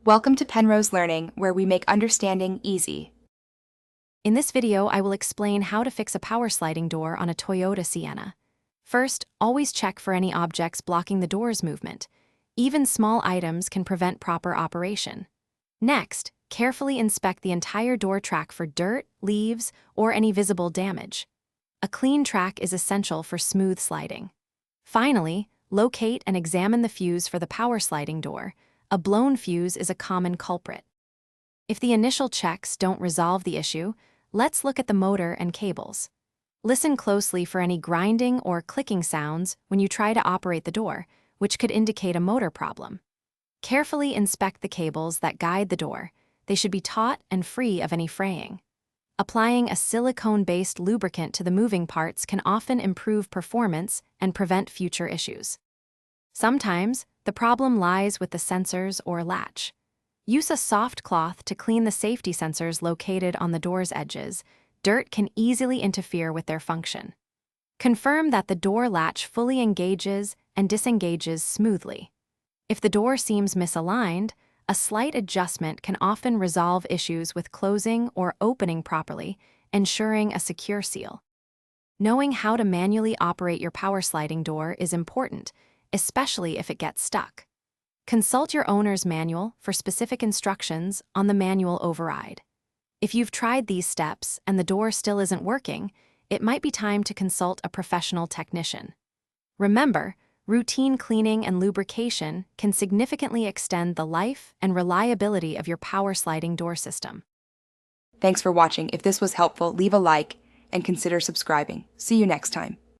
Welcome to Penrose Learning, where we make understanding easy. In this video, I will explain how to fix a power sliding door on a Toyota Sienna. First, always check for any objects blocking the door's movement. Even small items can prevent proper operation. Next, carefully inspect the entire door track for dirt, leaves, or any visible damage. A clean track is essential for smooth sliding. Finally, locate and examine the fuse for the power sliding door. A blown fuse is a common culprit. If the initial checks don't resolve the issue, let's look at the motor and cables. Listen closely for any grinding or clicking sounds when you try to operate the door, which could indicate a motor problem. Carefully inspect the cables that guide the door. They should be taut and free of any fraying. Applying a silicone-based lubricant to the moving parts can often improve performance and prevent future issues. Sometimes, the problem lies with the sensors or latch. Use a soft cloth to clean the safety sensors located on the door's edges. Dirt can easily interfere with their function. Confirm that the door latch fully engages and disengages smoothly. If the door seems misaligned, a slight adjustment can often resolve issues with closing or opening properly, ensuring a secure seal. Knowing how to manually operate your power sliding door is important, especially if it gets stuck. Consult your owner's manual for specific instructions on the manual override. If you've tried these steps and the door still isn't working, it might be time to consult a professional technician. Remember, routine cleaning and lubrication can significantly extend the life and reliability of your power sliding door system. Thanks for watching. If this was helpful, leave a like and consider subscribing. See you next time.